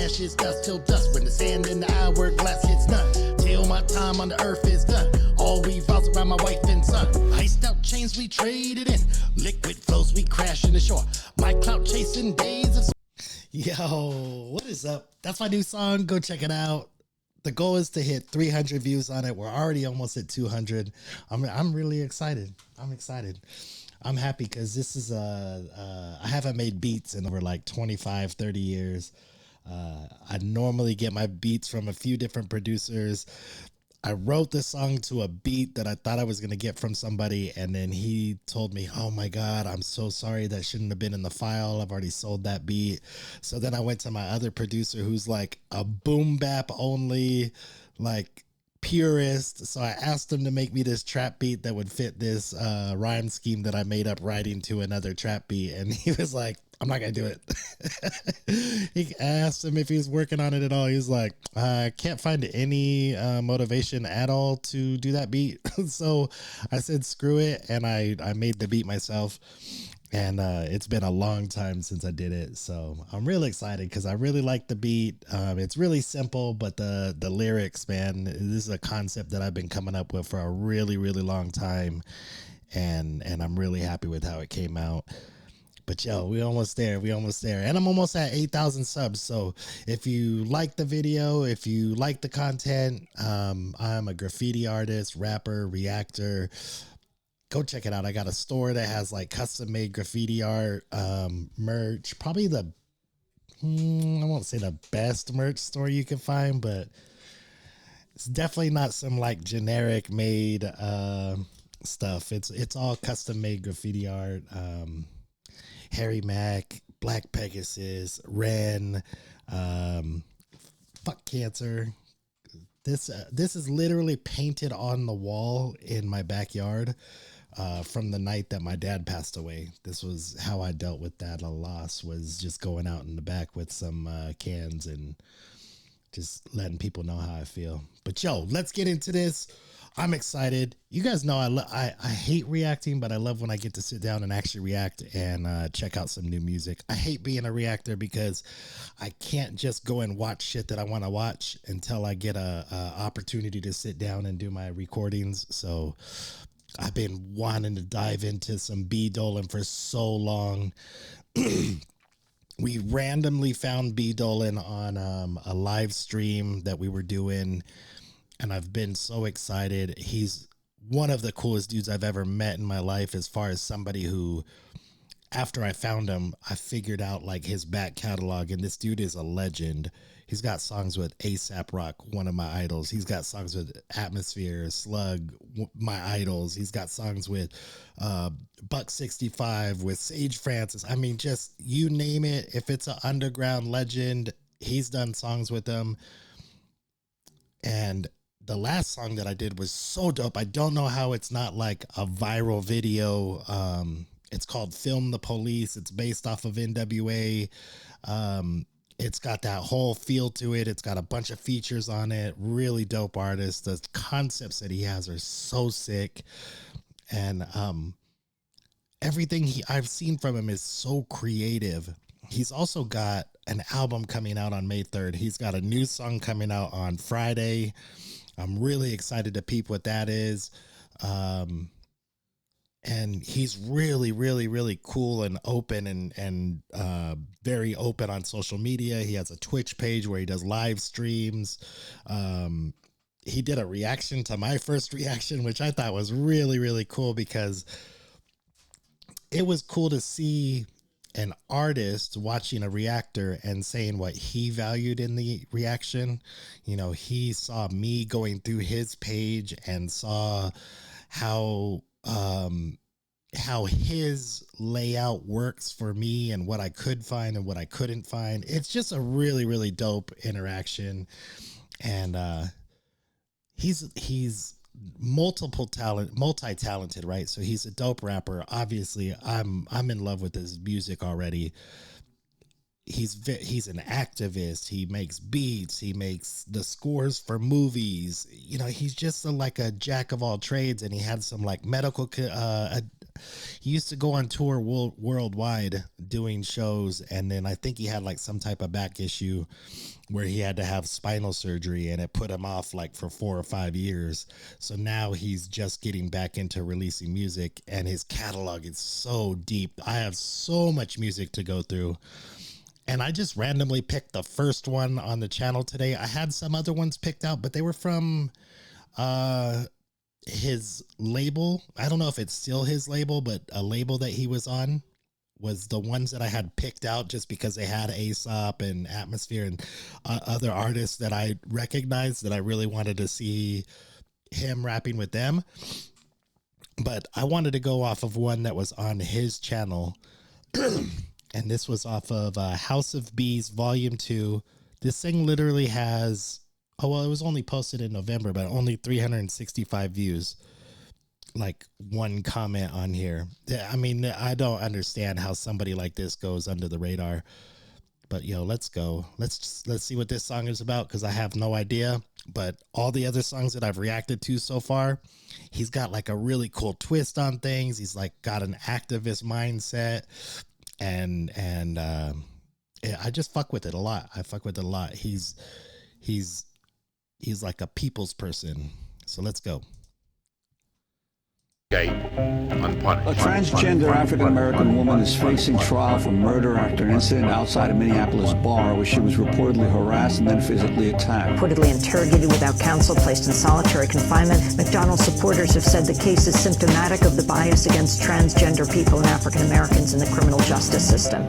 ashes, dust till dust. When the sand in the hourglass hits none, till my time on the earth is done. All revolves around my wife and son. Iced out chains we traded in, liquid flows we crash in the shore. My clout chasing days of... Yo, what is up? That's my new song. Go check it out. The goal is to hit 300 views on it. We're already almost at 200. I'm really excited. I'm excited. I'm happy because this is I haven't made beats in over like 25, 30 years. I normally get my beats from a few different producers. I wrote this song to a beat that I thought I was going to get from somebody, and then he told me, oh my God, I'm so sorry, that shouldn't have been in the file. I've already sold that beat. So then I went to my other producer who's like a boom bap only, like purist. So I asked him to make me this trap beat that would fit this rhyme scheme that I made up writing to another trap beat. And he was like, I'm not going to do it. He asked him if he was working on it at all. He was like, I can't find any motivation at all to do that beat. So I said, screw it. And I made the beat myself. And it's been a long time since I did it. So I'm really excited because I really like the beat. It's really simple, but the lyrics, man, this is a concept that I've been coming up with for a really, really long time. And I'm really happy with how it came out. But yo, we almost there. And I'm almost at 8,000 subs. So if you like the video, if you like the content, I'm a graffiti artist, rapper, reactor. Go check it out. I got a store that has like custom made graffiti art, merch. Probably I won't say the best merch store you can find, but it's definitely not some like generic made stuff. It's all custom made graffiti art. Harry Mack, Black Pegasus, Ren, fuck cancer. This is literally painted on the wall in my backyard from the night that my dad passed away. This was how I dealt with that loss, was just going out in the back with some cans and just letting people know how I feel. But yo, let's get into this. I'm excited. You guys know I hate reacting, but I love when I get to sit down and actually react and check out some new music. I hate being a reactor because I can't just go and watch shit that I want to watch until I get a opportunity to sit down and do my recordings. So I've been wanting to dive into some Dolan for so long. We randomly found Dolan on a live stream that we were doing. And I've been so excited. He's one of the coolest dudes I've ever met in my life, as far as somebody who, after I found him, I figured out like his back catalog. And this dude is a legend. He's got songs with A$AP Rock, one of my idols. He's got songs with Atmosphere, Slug, my idols. He's got songs with Buck 65, with Sage Francis. I mean, just you name it. If it's an underground legend, he's done songs with them. And the last song that I did was so dope. I don't know how it's not like a viral video. It's called Film the Police. It's based off of NWA. It's got that whole feel to it. It's got a bunch of features on it. Really dope artist. The concepts that he has are so sick. And everything I've seen from him is so creative. He's also got an album coming out on May 3rd. He's got a new song coming out on Friday. I'm really excited to peep what that is. And he's really, really, really cool and open and very open on social media. He has a Twitch page where he does live streams. He did a reaction to my first reaction, which I thought was really, really cool, because it was cool to see an artist watching a reactor and saying what he valued in the reaction. You know, he saw me going through his page and saw how his layout works for me and what I could find and what I couldn't find. It's just a really, really dope interaction. And he's multi-talented, right? So he's a dope rapper. Obviously, I'm in love with his music already. He's an activist. He makes beats. He makes the scores for movies. You know, he's just like a jack of all trades. And he had some like medical He used to go on tour worldwide doing shows, and then I think he had like some type of back issue where he had to have spinal surgery, and it put him off like for 4 or 5 years. So now he's just getting back into releasing music, and his catalog is so deep. I have so much music to go through. And I just randomly picked the first one on the channel today. I had some other ones picked out, but they were from his label. I don't know if it's still his label, but a label that he was on was the ones that I had picked out just because they had Aesop and Atmosphere and other artists that I recognized that I really wanted to see him rapping with them. But I wanted to go off of one that was on his channel. And this was off of House of Bees Volume 2. This thing literally has, it was only posted in November, but only 365 views. Like one comment on here. I mean, I don't understand how somebody like this goes under the radar. But yo, let's go. Let's see what this song is about, because I have no idea. But all the other songs that I've reacted to so far, he's got like a really cool twist on things. He's like got an activist mindset. And I just fuck with it a lot. I fuck with it a lot. He's like a people's person. So let's go. A transgender African-American woman is facing trial for murder after an incident outside a Minneapolis bar where she was reportedly harassed and then physically attacked. Reportedly interrogated without counsel, placed in solitary confinement. McDonald's supporters have said the case is symptomatic of the bias against transgender people and African-Americans in the criminal justice system.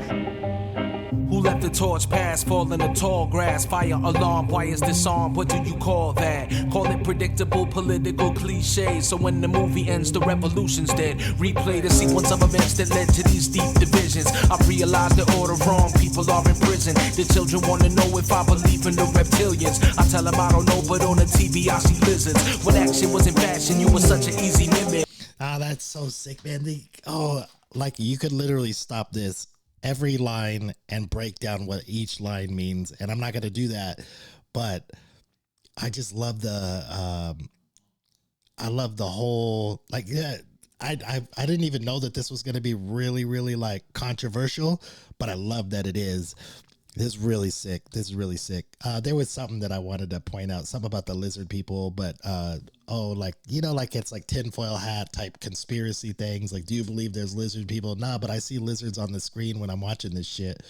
Who let the torch pass, fall in the tall grass? Fire alarm, why is disarmed? What do you call that? Call it predictable political cliche. So when the movie ends, the revolution's dead. Replay the sequence of events that led to these deep divisions. I've realized the order wrong, people are in prison. The children want to know if I believe in the reptilians. I tell them I don't know, but on the TV I see lizards. When action was in fashion, you were such an easy mimic. That's so sick, man. Like you could literally stop this every line and break down what each line means, and I'm not going to do that, but I just love the whole, like, yeah, I didn't even know that this was going to be really, really like controversial, but I love that it is. This is really sick. There was something that I wanted to point out, something about the lizard people, but like, you know, like it's like tinfoil hat type conspiracy things. Like, do you believe there's lizard people? Nah, but I see lizards on the screen when I'm watching this shit,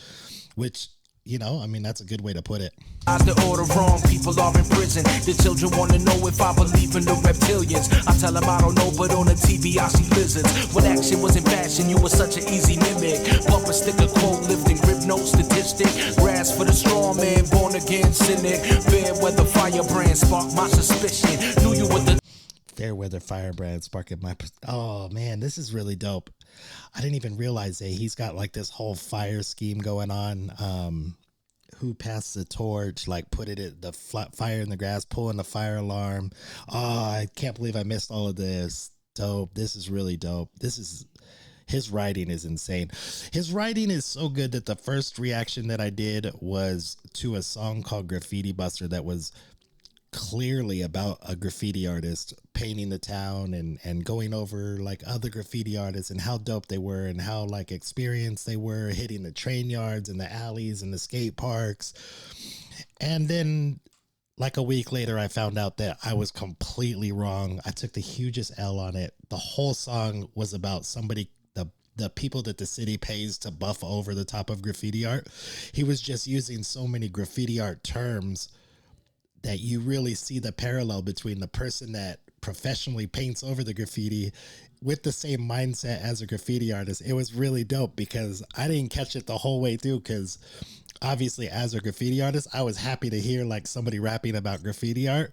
which, you know, I mean, that's a good way to put it. The order wrong, people are in prison. The children want to know if I believe in the reptilians. I tell them I don't know, but on the TV I see lizards. When action was in fashion, you were such an easy mimic. Bumper sticker, quote lifting, grip no statistic. Grass for the strong man, born again cynic. Fair weather firebrand sparked my suspicion. Knew you were the Fairweather Firebrand sparking my... Oh, man, this is really dope. I didn't even realize that he's got like this whole fire scheme going on. Who passed the torch, like put it at the fire in the grass, pulling the fire alarm. Oh, I can't believe I missed all of this. Dope. This is really dope. His writing is insane. His writing is so good that the first reaction that I did was to a song called Graffiti Buster that was clearly about a graffiti artist painting the town and going over like other graffiti artists and how dope they were and how like experienced they were hitting the train yards and the alleys and the skate parks. And then like a week later, I found out that I was completely wrong. I took the hugest L on it. The whole song was about somebody, the people that the city pays to buff over the top of graffiti art. He was just using so many graffiti art terms that you really see the parallel between the person that professionally paints over the graffiti with the same mindset as a graffiti artist. It was really dope because I didn't catch it the whole way through, because obviously as a graffiti artist, I was happy to hear like somebody rapping about graffiti art.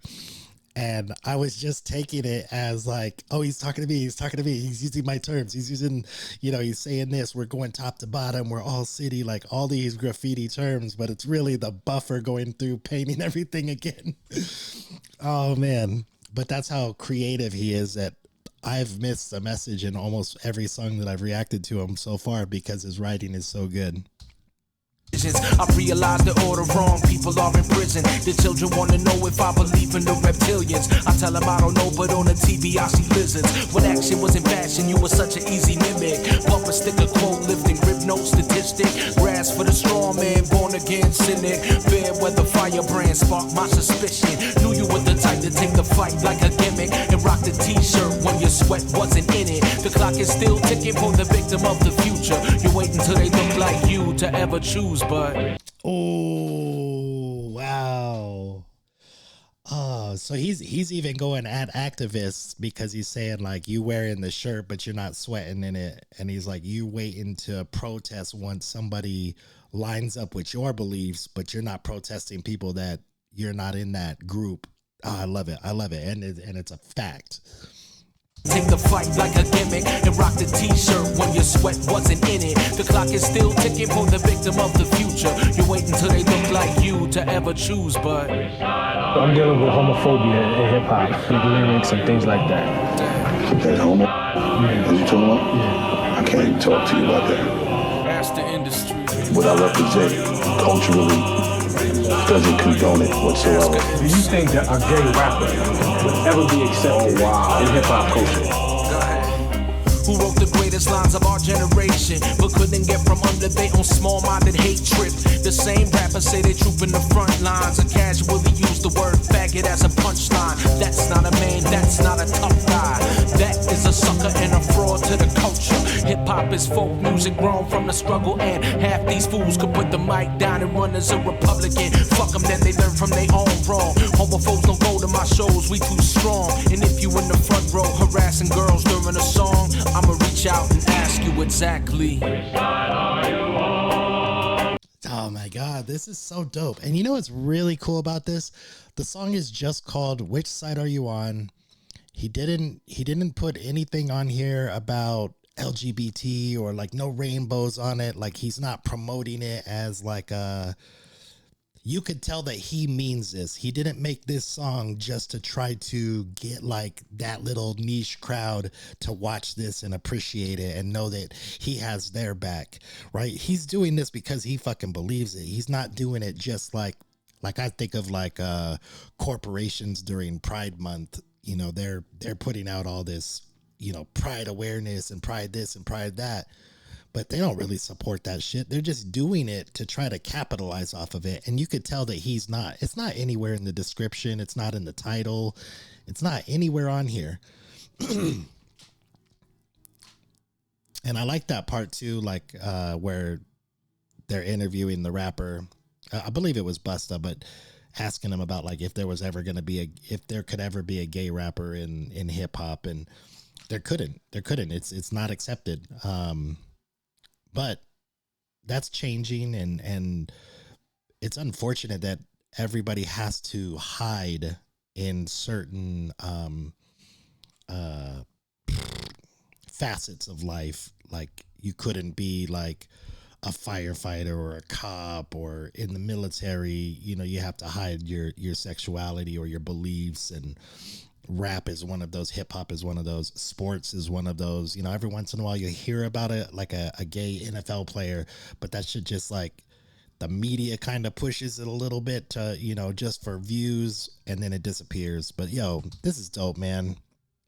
And I was just taking it as like, oh, he's talking to me. He's using my terms. He's using, you know, he's saying this, we're going top to bottom. We're all city, like all these graffiti terms, but it's really the buffer going through painting everything again. Oh, man. But that's how creative he is, that I've missed the message in almost every song that I've reacted to him so far because his writing is so good. I realize they're all the wrong people are in prison. The children wanna know if I believe in the reptilians. I tell them I don't know, but on the TV I see lizards. When action was in fashion, you were such an easy mimic. Bumper sticker, quote lifting, rip note statistic. Grass for the strong man, born again cynic. Fair weather firebrand sparked my suspicion. Knew you were the type to take the fight like a gimmick and rock the t-shirt when your sweat wasn't in it. The clock is still ticking for the victim of the future. You wait until they look like you to ever choose. But oh wow, so he's even going at activists because he's saying like you wearing the shirt but you're not sweating in it, and he's like you waiting to protest once somebody lines up with your beliefs, but you're not protesting people that you're not in that group. I love it, and it's a fact. Take the fight like a gimmick and rock the t-shirt when your sweat wasn't in it. The clock is still ticking for the victim of the future. You wait until they look like you to ever choose, but I'm dealing with homophobia in hip-hop, lyrics and things like that. That homo? Yeah. Is you talking about? Yeah. I can't even talk to you about that. That's the industry. What I represent culturally doesn't condone it whatsoever. Do you think that a gay rapper would ever be accepted in hip-hop culture? Who wrote the greatest lines of our generation, but couldn't get from under their own small-minded hate trip? The same rappers say they troop in the front lines and casually use the word faggot as a punchline. That's not a man, that's not a tough guy. That is a sucker and a fraud to the culture. Hip-hop is folk music grown from the struggle, and half these fools could put the mic down and run as a Republican. Fuck them, then they learn from their own wrong. Homophobes don't go to my shows, we too strong. And if you in the front row harassing girls during a song, I'ma reach out and ask you exactly. Which side are you on? Oh my God, this is so dope. And you know what's really cool about this? The song is just called Which Side Are You On? He didn't put anything on here about LGBT or like no rainbows on it. Like he's not promoting it as like you could tell that he means this. He didn't make this song just to try to get like that little niche crowd to watch this and appreciate it and know that he has their back, right? He's doing this because he fucking believes it. He's not doing it just like I think of like corporations during Pride Month. You know, they're putting out all this, you know, pride awareness and pride this and pride that. But they don't really support that shit. They're just doing it to try to capitalize off of it. And you could tell that he's not. It's not anywhere in the description. It's not in the title. It's not anywhere on here. And I like that part too, like where they're interviewing the rapper. I believe it was Busta, but asking him about like if there was ever going to be if there could ever be a gay rapper in hip hop, and there couldn't. It's not accepted. But that's changing, and it's unfortunate that everybody has to hide in certain facets of life. Like you couldn't be like a firefighter or a cop or in the military. You know, you have to hide your sexuality or your beliefs, and rap is one of those, hip hop is one of those, sports is one of those. You know, every once in a while you hear about it, like a gay NFL player, but that should just like the media kind of pushes it a little bit to, you know, just for views, and then it disappears. But yo, this is dope, man.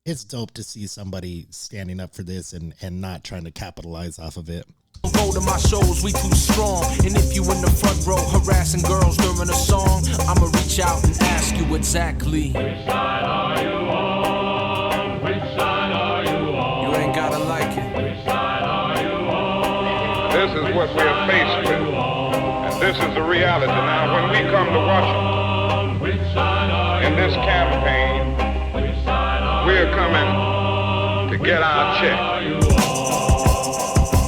It's dope to see somebody standing up for this and not trying to capitalize off of it. Go to my shows, we too strong. And if you in the front row harassing girls during a song, I'ma reach out and ask you exactly. Which side are you on? Which side are you on? You ain't gotta like it. Which side are you on? This is what we are faced with. And this is the reality. Now, when we come to Washington in this campaign, we are coming to get our check.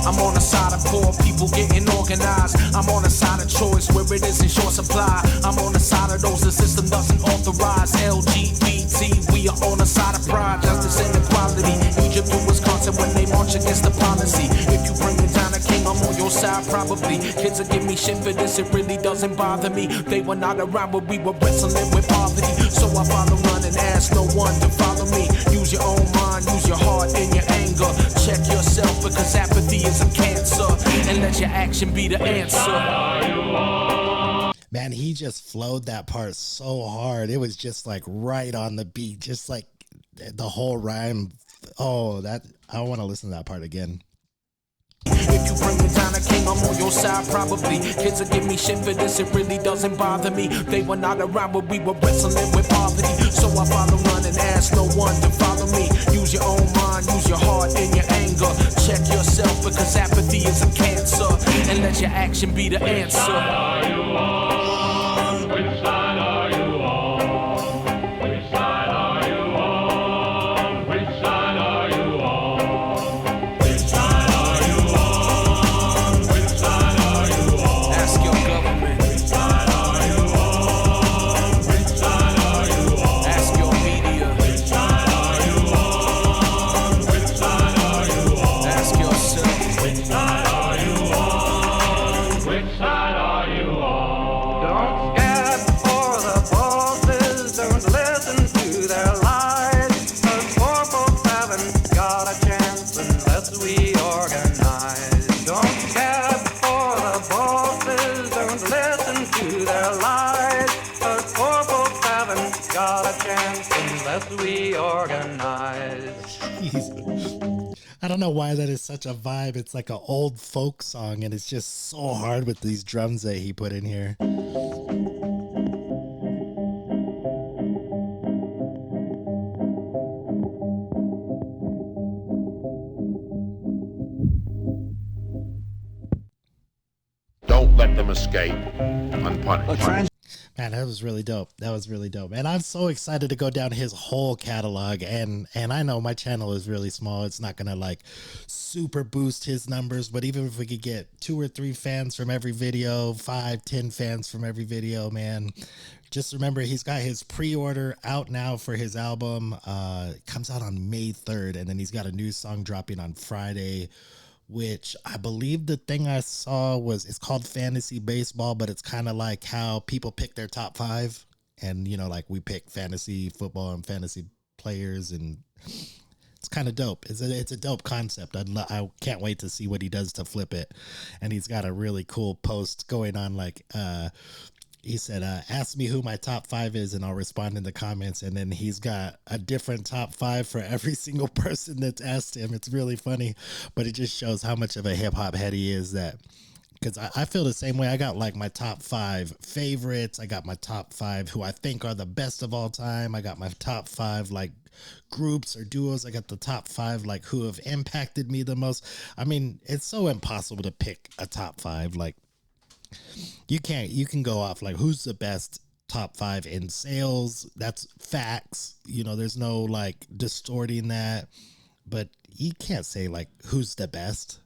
I'm on the side of poor people getting organized. I'm on the side of choice where it is in short supply. I'm on the side of those the system doesn't authorize. LGBT, we are on the side of pride, justice and equality. Egypt to Wisconsin when they march against the policy. If you bring it down to King, I'm on your side probably. Kids will give me shit for this, it really doesn't bother me. They were not around when we were wrestling with poverty. So I follow none and ask no one to follow me. Use your own mind, use your heart and your anger. Check yourself because apathy is a cancer. And let your action be the answer. Man, he just flowed that part so hard. It was just like right on the beat, just like the whole rhyme. Oh, that I want to listen to that part again. If you bring me down a king, I'm on your side probably. Kids will give me shit for this, it really doesn't bother me. They were not around when we were wrestling with poverty. So I follow none and ask no one to follow me. Use your own mind, use your heart and your anger. Check yourself because apathy is a cancer. And let your action be the answer. Which side are you on? Which side are you on? Which side are you on? Which side are you on? Which side are you on? Which side are you on? Ask your government. Which side are you on? Which side are you on? Ask your media. Which side are you on? Which side are you on? Ask yourself. Which side are you on? Which side are you on? Don't scared for the bosses, don't listen to their lies. 'Cause poor folks haven't got a chance unless we organize. Don't scared for the bosses, don't listen to their lies. 'Cause poor folks haven't got a chance unless we organize. Jeez. I don't know why that is such a vibe. It's like an old folk song, and it's just so hard with these drums that he put in here. Don't let them escape unpunished. Man, that was really dope. That was really dope. And I'm so excited to go down his whole catalog. And I know my channel is really small. It's not going to like super boost his numbers. But even if we could get 2 or 3 fans from every video, 5, 10 fans from every video, man, just remember he's got his pre-order out now for his album. It comes out on May 3rd. And then he's got a new song dropping on Friday, which I believe the thing I saw was, it's called Fantasy Baseball, but it's kind of like how people pick their top 5. And, you know, like we pick fantasy football and fantasy players, and it's kind of dope. It's a dope concept. I can't wait to see what he does to flip it. And he's got a really cool post going on, like, he said, ask me who my top 5 is and I'll respond in the comments. And then he's got a different top 5 for every single person that's asked him. It's really funny, but it just shows how much of a hip hop head he is, that because I feel the same way. I got like my top 5 favorites. I got my top 5 who I think are the best of all time. I got my top 5 like groups or duos. I got the top 5 like who have impacted me the most. I mean, it's so impossible to pick a top 5. Like, you can go off like who's the best top 5 in sales. That's facts. You know, there's no like distorting that, but you can't say like who's the best.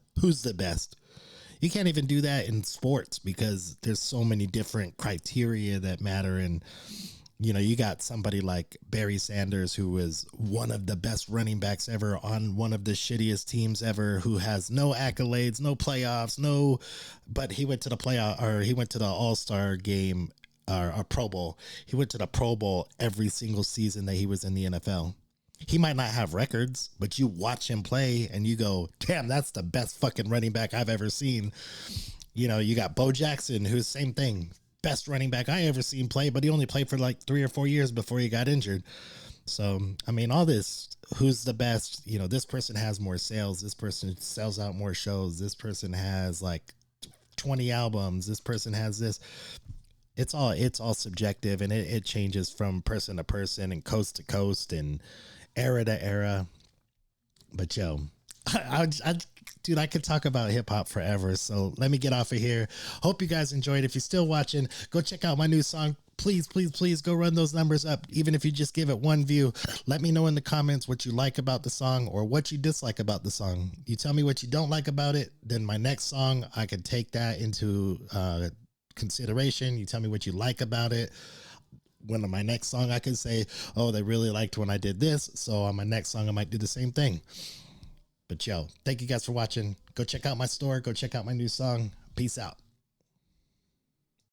You can't even do that in sports because there's so many different criteria that matter. And you know, you got somebody like Barry Sanders, who is one of the best running backs ever on one of the shittiest teams ever, who has no accolades, no playoffs, but he went to the playoff, or he went to the All-Star game, or Pro Bowl. He went to the Pro Bowl every single season that he was in the NFL. He might not have records, but you watch him play and you go, damn, that's the best fucking running back I've ever seen. You know, you got Bo Jackson, who's same thing. Best running back I ever seen play, but he only played for like 3 or 4 years before he got injured. So, I mean, all this, who's the best, you know, this person has more sales. This person sells out more shows. This person has like 20 albums. This person has this. It's all subjective, and it changes from person to person and coast to coast and era to era. But yo, dude, I could talk about hip hop forever. So let me get off of here. Hope you guys enjoyed. If you're still watching, go check out my new song. Please, please, please go run those numbers up. Even if you just give it 1 view, let me know in the comments what you like about the song or what you dislike about the song. You tell me what you don't like about it, then my next song, I could take that into consideration. You tell me what you like about it. When on my next song, I can say, oh, they really liked when I did this. So on my next song, I might do the same thing. But yo, thank you guys for watching. Go check out my store. Go check out my new song. Peace out.